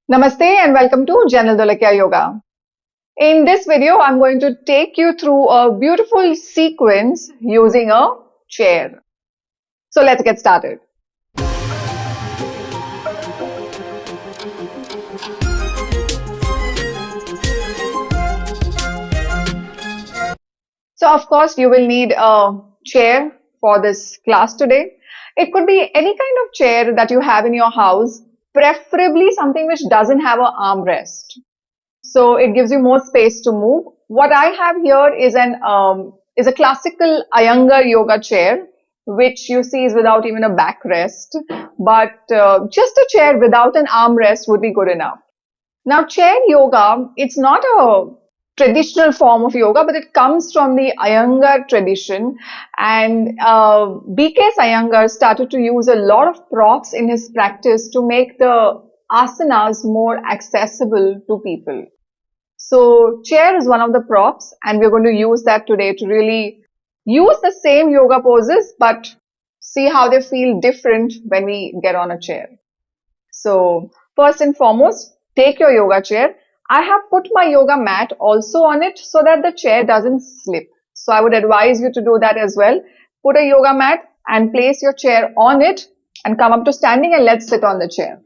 Namaste and welcome to Janal Dolakya Yoga. In this video, I'm going to take you through a beautiful sequence using a chair. So let's get started. So of course, you will need a chair for this class today. It could be any kind of chair that you have in your house, preferably something which doesn't have an armrest. So it gives you more space to move. What I have here is a classical Iyengar yoga chair, which you see is without even a backrest. But just a chair without an armrest would be good enough. Now, chair yoga, it's not a traditional form of yoga, but it comes from the Iyengar tradition. And B.K. Iyengar started to use a lot of props in his practice to make the asanas more accessible to people. So chair is one of the props, and we're going to use that today to really use the same yoga poses, but see how they feel different when we get on a chair. So first and foremost, take your yoga chair. I have put my yoga mat also on it so that the chair doesn't slip. So I would advise you to do that as well. Put a yoga mat and place your chair on it and come up to standing, and let's sit on the chair.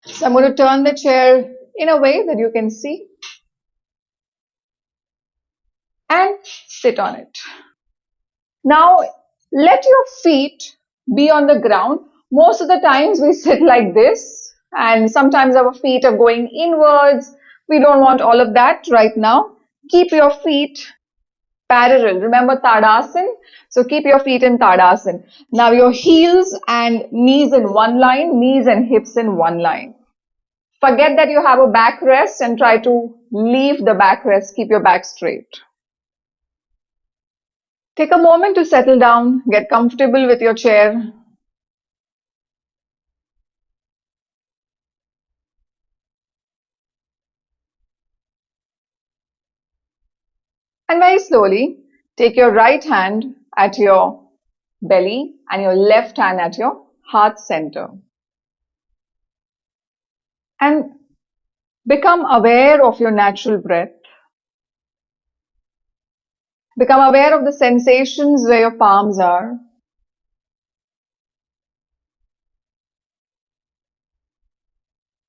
So I'm going to turn the chair in a way that you can see and sit on it. Now let your feet be on the ground. Most of the times we sit like this, and sometimes our feet are going inwards. We don't want all of that right now. Keep your feet parallel. Remember Tadasana? So keep your feet in Tadasana. Now your heels and knees in one line, knees and hips in one line. Forget that you have a backrest and try to leave the backrest. Keep your back straight. Take a moment to settle down, get comfortable with your chair. And very slowly, take your right hand at your belly and your left hand at your heart center. And become aware of your natural breath. Become aware of the sensations where your palms are.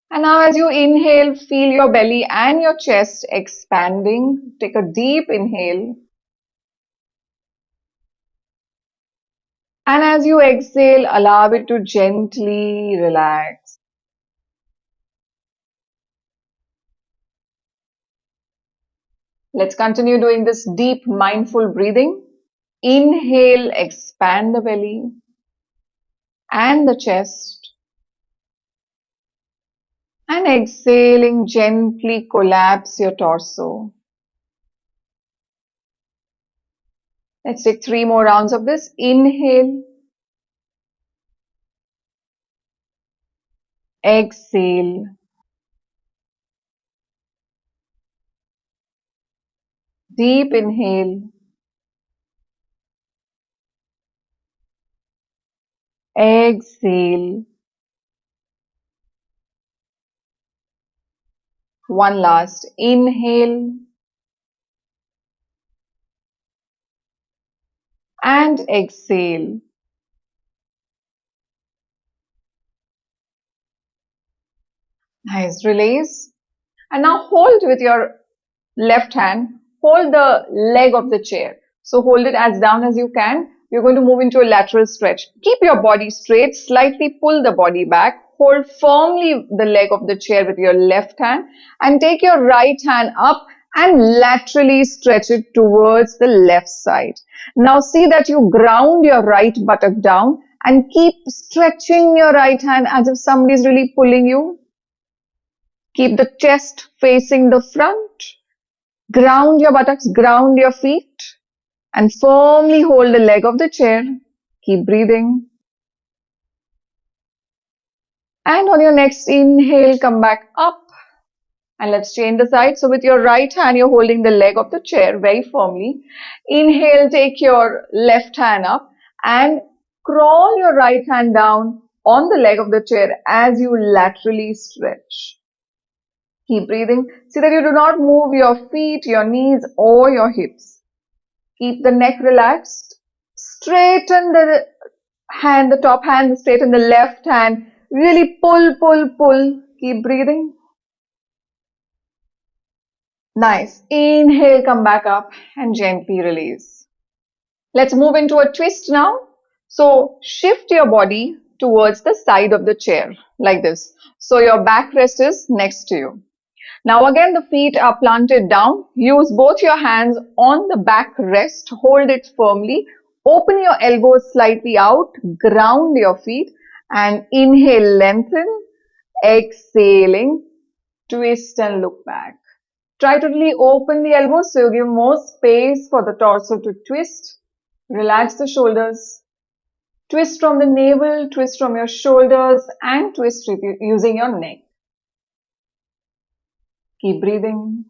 And now as you inhale, feel your belly and your chest expanding. Take a deep inhale. And as you exhale, allow it to gently relax. Let's continue doing this deep mindful breathing. Inhale, expand the belly and the chest. And exhaling, gently collapse your torso. Let's take 3 more rounds of this. Inhale. Exhale. Deep inhale. Exhale. One last. Inhale. And exhale. Nice. Release. And now hold with your left hand. Hold the leg of the chair. So hold it as down as you can. You're going to move into a lateral stretch. Keep your body straight. Slightly pull the body back. Hold firmly the leg of the chair with your left hand. And take your right hand up and laterally stretch it towards the left side. Now see that you ground your right buttock down and keep stretching your right hand as if somebody is really pulling you. Keep the chest facing the front. Ground your buttocks, ground your feet, and firmly hold the leg of the chair. Keep breathing. And on your next inhale, come back up. And let's change the side. So with your right hand, you're holding the leg of the chair very firmly. Inhale, take your left hand up and crawl your right hand down on the leg of the chair as you laterally stretch. Keep breathing. See that you do not move your feet, your knees, or your hips. Keep the neck relaxed. Straighten the hand, the top hand, straighten the left hand. Really pull, pull, pull. Keep breathing. Nice. Inhale, come back up and gently release. Let's move into a twist now. So shift your body towards the side of the chair like this. So your backrest is next to you. Now again the feet are planted down. Use both your hands on the backrest. Hold it firmly. Open your elbows slightly out. Ground your feet and inhale, lengthen. Exhaling, twist and look back. Try to really open the elbows so you give more space for the torso to twist. Relax the shoulders. Twist from the navel, twist from your shoulders and twist using your neck. Keep breathing.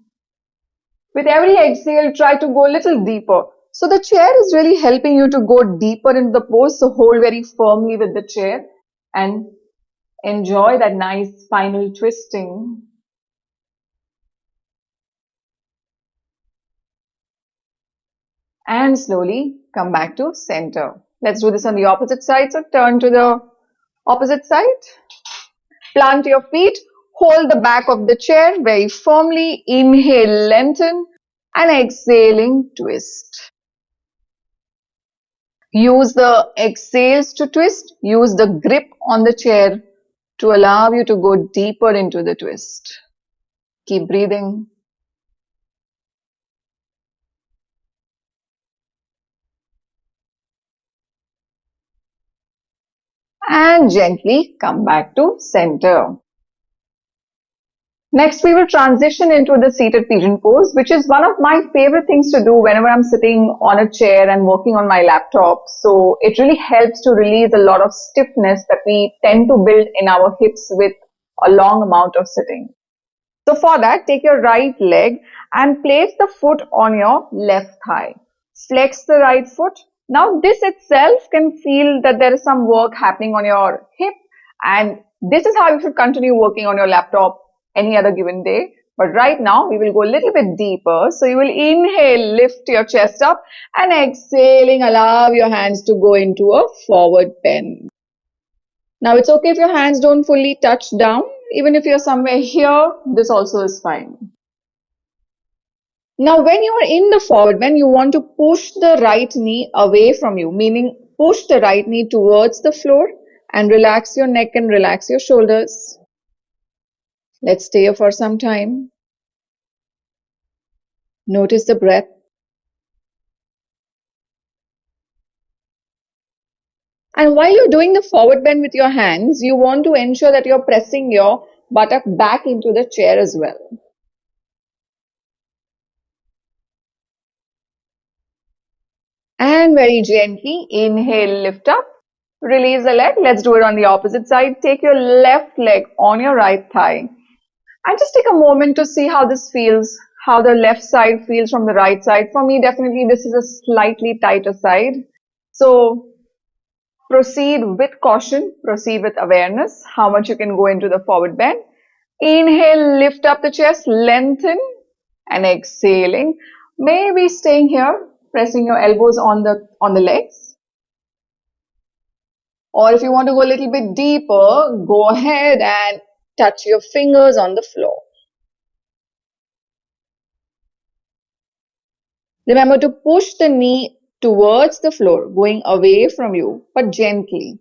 With every exhale, try to go a little deeper. So the chair is really helping you to go deeper into the pose. So hold very firmly with the chair and enjoy that nice spinal twisting. And slowly come back to center. Let's do this on the opposite side. So turn to the opposite side. Plant your feet. Hold the back of the chair very firmly. Inhale, lengthen. And exhaling, twist. Use the exhales to twist. Use the grip on the chair to allow you to go deeper into the twist. Keep breathing. And gently come back to center. Next, we will transition into the seated pigeon pose, which is one of my favorite things to do whenever I'm sitting on a chair and working on my laptop. So it really helps to release a lot of stiffness that we tend to build in our hips with a long amount of sitting. So for that, take your right leg and place the foot on your left thigh. Flex the right foot. Now this itself can feel that there is some work happening on your hip, and this is how you should continue working on your laptop any other given day. But right now we will go a little bit deeper. So you will inhale, lift your chest up, and exhaling, allow your hands to go into a forward bend. Now it's okay if your hands don't fully touch down. Even if you're somewhere here, this also is fine. Now when you are in the forward bend, you want to push the right knee away from you, meaning push the right knee towards the floor and relax your neck and relax your shoulders. Let's stay here for some time. Notice the breath. And while you're doing the forward bend with your hands, you want to ensure that you're pressing your buttock back into the chair as well. And very gently, inhale, lift up, release the leg. Let's do it on the opposite side. Take your left leg on your right thigh. And just take a moment to see how this feels, how the left side feels from the right side. For me, definitely this is a slightly tighter side. So proceed with caution, proceed with awareness, how much you can go into the forward bend. Inhale, lift up the chest, lengthen, and exhaling. Maybe staying here, pressing your elbows on the legs. Or if you want to go a little bit deeper, go ahead and touch your fingers on the floor. Remember to push the knee towards the floor, going away from you, but gently.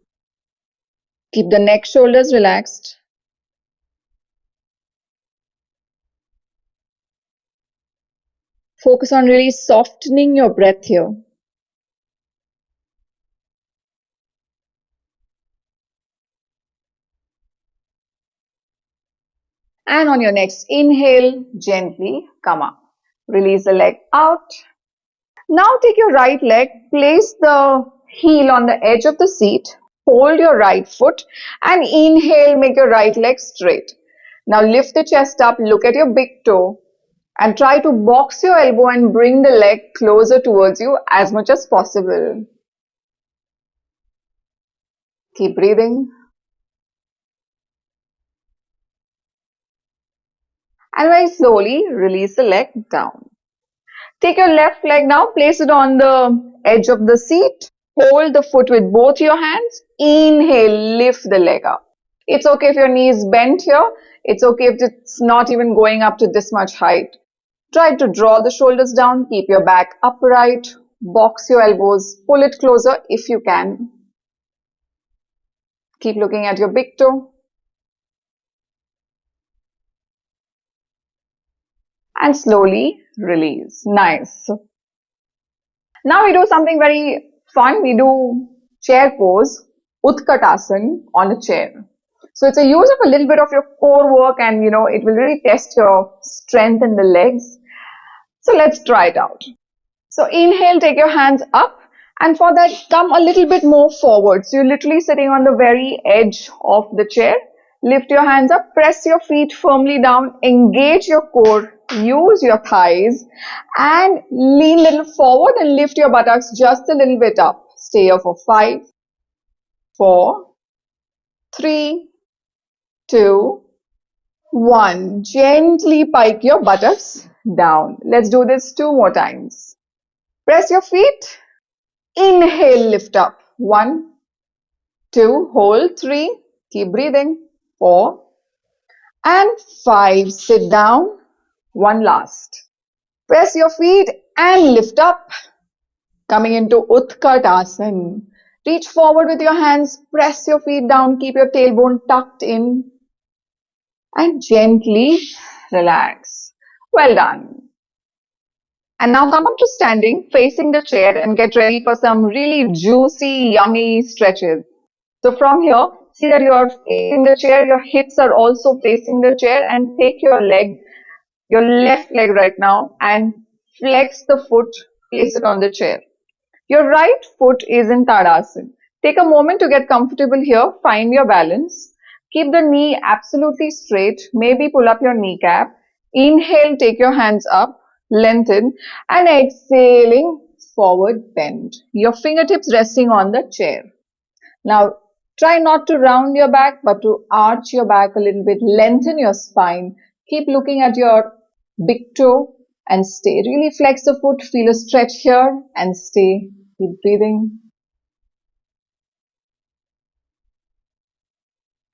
Keep the neck, shoulders relaxed. Focus on really softening your breath here. And on your next inhale, gently come up. Release the leg out. Now take your right leg, place the heel on the edge of the seat, hold your right foot and inhale, make your right leg straight. Now lift the chest up, look at your big toe and try to box your elbow and bring the leg closer towards you as much as possible. Keep breathing. And very slowly release the leg down. Take your left leg now, place it on the edge of the seat. Hold the foot with both your hands. Inhale, lift the leg up. It's okay if your knee is bent here. It's okay if it's not even going up to this much height. Try to draw the shoulders down. Keep your back upright. Box your elbows. Pull it closer if you can. Keep looking at your big toe. And slowly release. Nice. Now we do something very fun. We do chair pose, Utkatasana on a chair. So it's a use of a little bit of your core work and it will really test your strength in the legs. So let's try it out. So inhale, take your hands up, and for that come a little bit more forward. So you're literally sitting on the very edge of the chair. Lift your hands up, press your feet firmly down, engage your core, use your thighs, and lean a little forward and lift your buttocks just a little bit up. Stay here for 5, 4, 3, 2, 1. Gently pike your buttocks down. Let's do this 2 more times. Press your feet. Inhale, lift up. 1, 2, hold. 3, keep breathing. 4 and 5. Sit down. 1 last. Press your feet and lift up. Coming into Utkatasana. Reach forward with your hands. Press your feet down. Keep your tailbone tucked in. And gently relax. Well done. And now come up to standing, facing the chair, and get ready for some really juicy, yummy stretches. So from here, see that you're facing the chair, your hips are also facing the chair, and take your leg, your left leg right now, and flex the foot, place it on the chair. Your right foot is in Tadasana. Take a moment to get comfortable here, find your balance. Keep the knee absolutely straight, maybe pull up your kneecap. Inhale, take your hands up, lengthen, and exhaling, forward bend. Your fingertips resting on the chair. Now, try not to round your back, but to arch your back a little bit, lengthen your spine. Keep looking at your big toe and stay. Really flex the foot, feel a stretch here and stay. Keep breathing.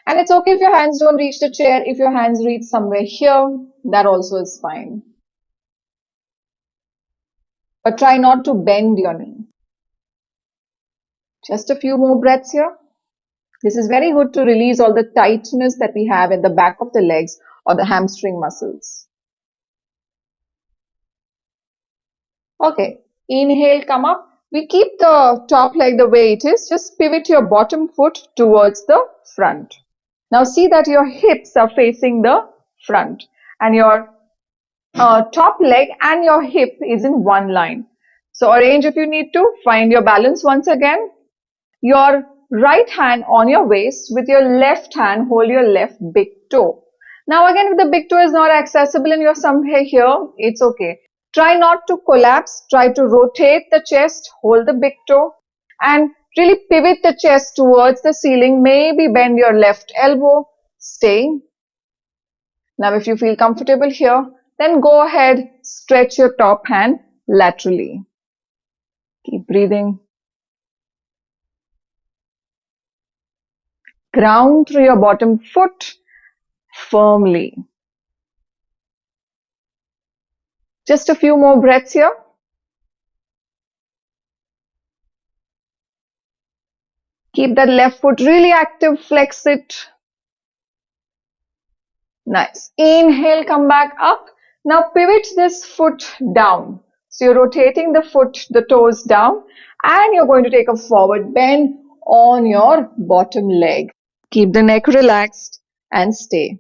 And it's okay if your hands don't reach the chair. If your hands reach somewhere here, that also is fine. But try not to bend your knee. Just a few more breaths here. This is very good to release all the tightness that we have in the back of the legs or the hamstring muscles. Okay, inhale, come up. We keep the top leg the way it is. Just pivot your bottom foot towards the front. Now see that your hips are facing the front and your top leg and your hip is in one line. So arrange if you need to. Find your balance once again. Your right hand on your waist, with your left hand hold your left big toe. Now again, if the big toe is not accessible and you're somewhere here, it's okay. Try not to collapse. Try to rotate the chest, hold the big toe and really pivot the chest towards the ceiling. Maybe bend your left elbow. Stay. Now if you feel comfortable here, then go ahead, stretch your top hand laterally. Keep breathing. Ground through your bottom foot firmly. Just a few more breaths here. Keep that left foot really active, flex it. Nice. Inhale, come back up. Now pivot this foot down. So you're rotating the foot, the toes down, and you're going to take a forward bend on your bottom leg. Keep the neck relaxed and stay.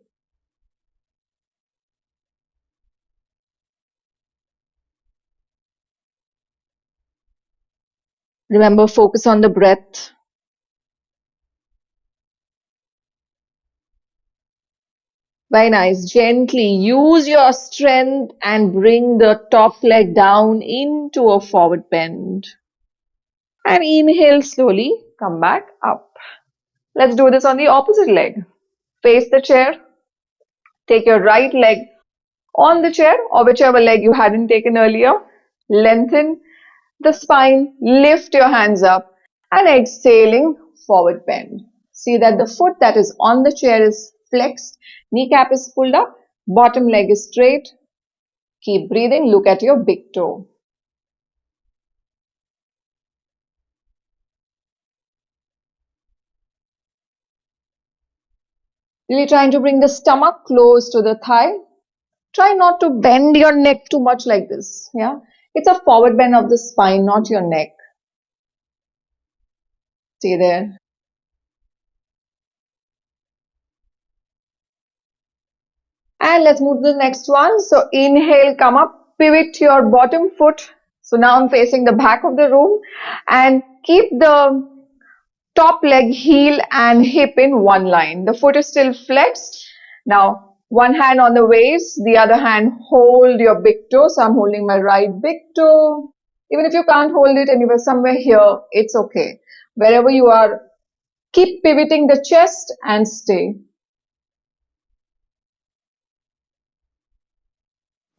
Remember, focus on the breath. Very nice. Gently use your strength and bring the top leg down into a forward bend. And inhale slowly, come back up. Let's do this on the opposite leg. Face the chair. Take your right leg On the chair or whichever leg you hadn't taken earlier, lengthen the spine, lift your hands up and exhaling, forward bend. See that the foot that is on the chair is flexed, kneecap is pulled up, bottom leg is straight. Keep breathing, look at your big toe. Really trying to bring the stomach close to the thigh. Try not to bend your neck too much like this. Yeah, it's a forward bend of the spine, not your neck. Stay there. And let's move to the next one. So inhale, come up, pivot your bottom foot. So now I'm facing the back of the room and keep the top leg, heel and hip in one line. The foot is still flexed. Now one hand on the waist, the other hand hold your big toe. So I'm holding my right big toe. Even if you can't hold it anywhere, somewhere here, it's okay. Wherever you are, keep pivoting the chest and stay.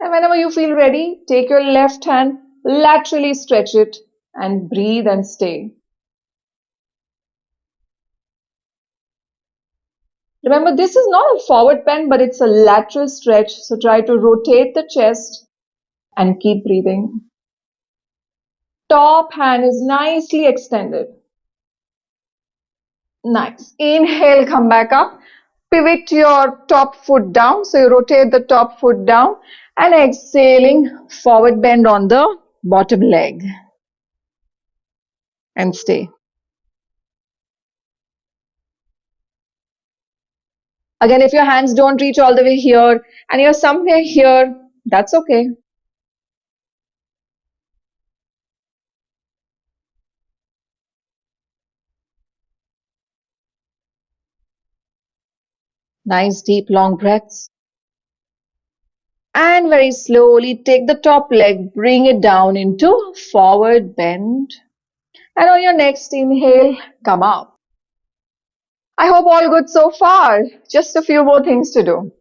And whenever you feel ready, take your left hand, laterally stretch it and breathe and stay. Remember, this is not a forward bend, but it's a lateral stretch. So try to rotate the chest and keep breathing. Top hand is nicely extended. Nice. Inhale, come back up. Pivot your top foot down. So you rotate the top foot down and exhaling, forward bend on the bottom leg and stay. Again, if your hands don't reach all the way here and you're somewhere here, that's okay. Nice deep long breaths. And very slowly take the top leg, bring it down into forward bend. And on your next inhale, come up. I hope all good so far. Just a few more things to do.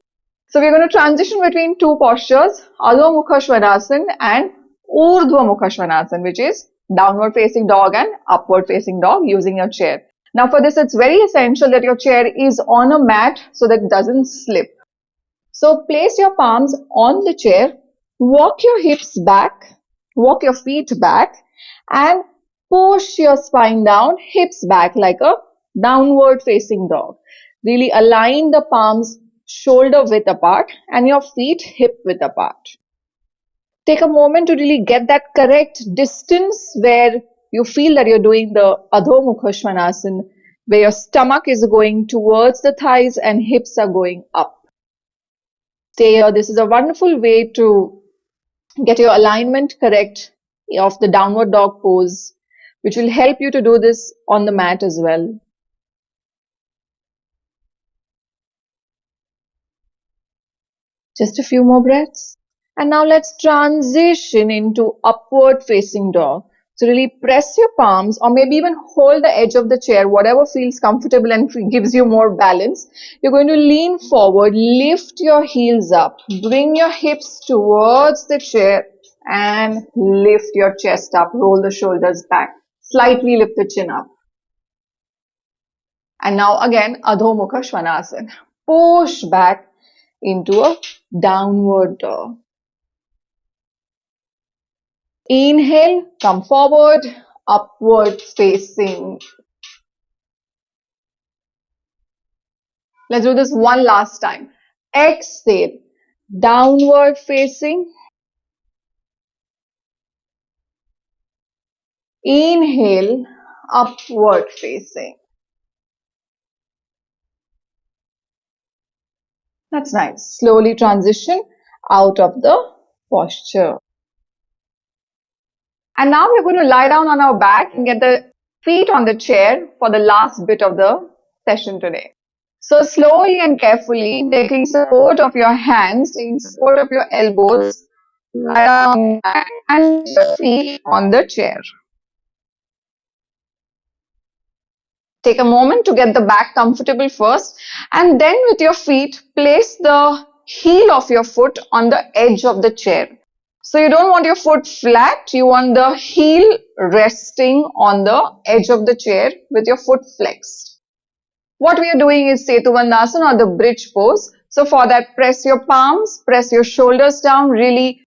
So we're going to transition between two postures, Adho Mukha Svanasana and Urdhva Mukha Svanasana, which is downward facing dog and upward facing dog using your chair. Now for this, it's very essential that your chair is on a mat so that it doesn't slip. So place your palms on the chair, walk your hips back, walk your feet back and push your spine down, hips back like a downward facing dog. Really align the palms shoulder width apart and your feet hip width apart. Take a moment to really get that correct distance where you feel that you're doing the Adho Mukha Svanasana, where your stomach is going towards the thighs and hips are going up. Stay here. This is a wonderful way to get your alignment correct of the downward dog pose, which will help you to do this on the mat as well. Just a few more breaths. And now let's transition into upward facing dog. So really press your palms or maybe even hold the edge of the chair, whatever feels comfortable and gives you more balance. You're going to lean forward, lift your heels up, bring your hips towards the chair and lift your chest up, roll the shoulders back, slightly lift the chin up. And now again, Adho Mukha Svanasana. Push back into a downward dog. Inhale, come forward, upward facing. Let's do this one last time. Exhale, downward facing. Inhale, upward facing. That's nice. Slowly transition out of the posture. And now we're going to lie down on our back and get the feet on the chair for the last bit of the session today. So slowly and carefully, taking support of your hands, taking support of your elbows, lie down on your back and your feet on the chair. Take a moment to get the back comfortable first and then with your feet, place the heel of your foot on the edge of the chair. So you don't want your foot flat, you want the heel resting on the edge of the chair with your foot flexed. What we are doing is Setu Bandhasana or the bridge pose. So for that, press your palms, press your shoulders down, really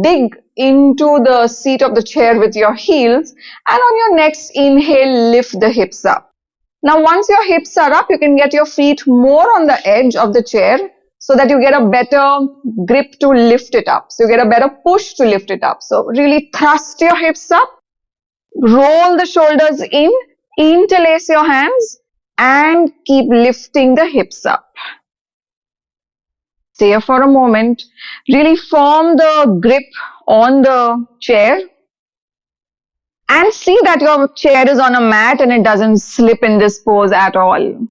dig into the seat of the chair with your heels, and on your next inhale, lift the hips up. Now once your hips are up, you can get your feet more on the edge of the chair so that you get a better grip to lift it up. So you get a better push to lift it up. So really thrust your hips up, roll the shoulders in, interlace your hands, and keep lifting the hips up. Stay here for a moment. Really form the grip on the chair and see that your chair is on a mat and it doesn't slip in this pose at all.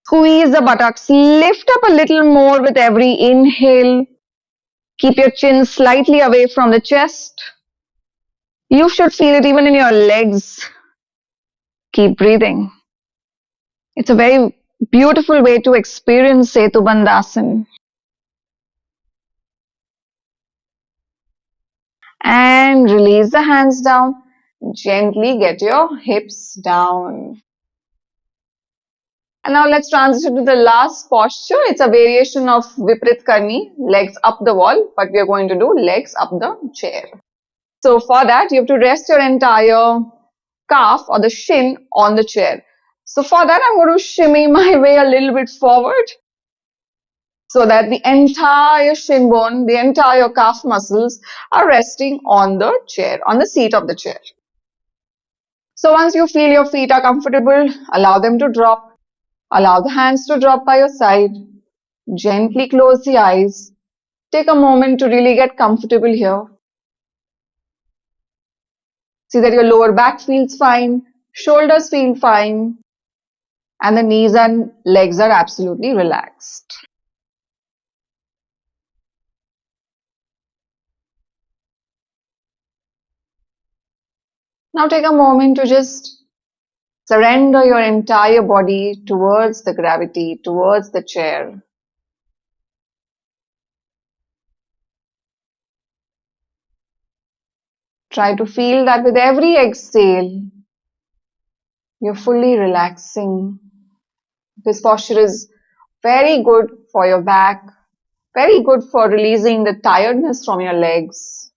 Squeeze the buttocks, lift up a little more with every inhale. Keep your chin slightly away from the chest. You should feel it even in your legs. Keep breathing. It's a very beautiful way to experience Setu Bandhasana. And release the hands down. Gently get your hips down. And now let's transition to the last posture. It's a variation of Viprit Karni, legs up the wall, but we are going to do legs up the chair. So for that, you have to rest your entire calf or the shin on the chair. So for that, I'm going to shimmy my way a little bit forward so that the entire shin bone, the entire calf muscles are resting on the chair, on the seat of the chair. So once you feel your feet are comfortable, allow them to drop. Allow the hands to drop by your side. Gently close the eyes. Take a moment to really get comfortable here. See that your lower back feels fine, shoulders feel fine, and the knees and legs are absolutely relaxed. Now take a moment to just surrender your entire body towards the gravity, towards the chair. Try to feel that with every exhale, you're fully relaxing. This posture is very good for your back, very good for releasing the tiredness from your legs,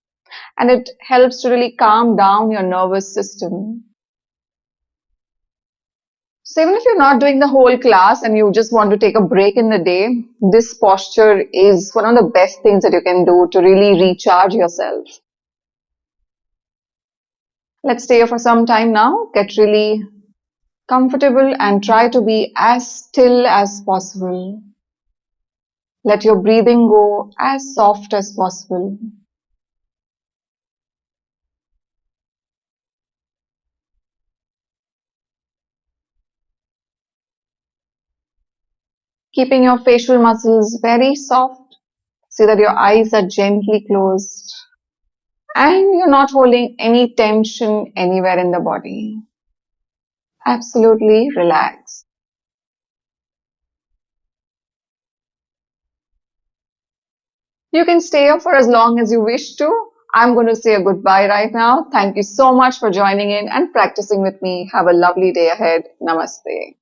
and it helps to really calm down your nervous system. So even if you're not doing the whole class and you just want to take a break in the day, this posture is one of the best things that you can do to really recharge yourself. Let's stay here for some time now. Get really comfortable and try to be as still as possible. Let your breathing go as soft as possible. Keeping your facial muscles very soft. See that your eyes are gently closed. And you're not holding any tension anywhere in the body. Absolutely relaxed. You can stay here for as long as you wish to. I'm going to say a goodbye right now. Thank you so much for joining in and practicing with me. Have a lovely day ahead. Namaste.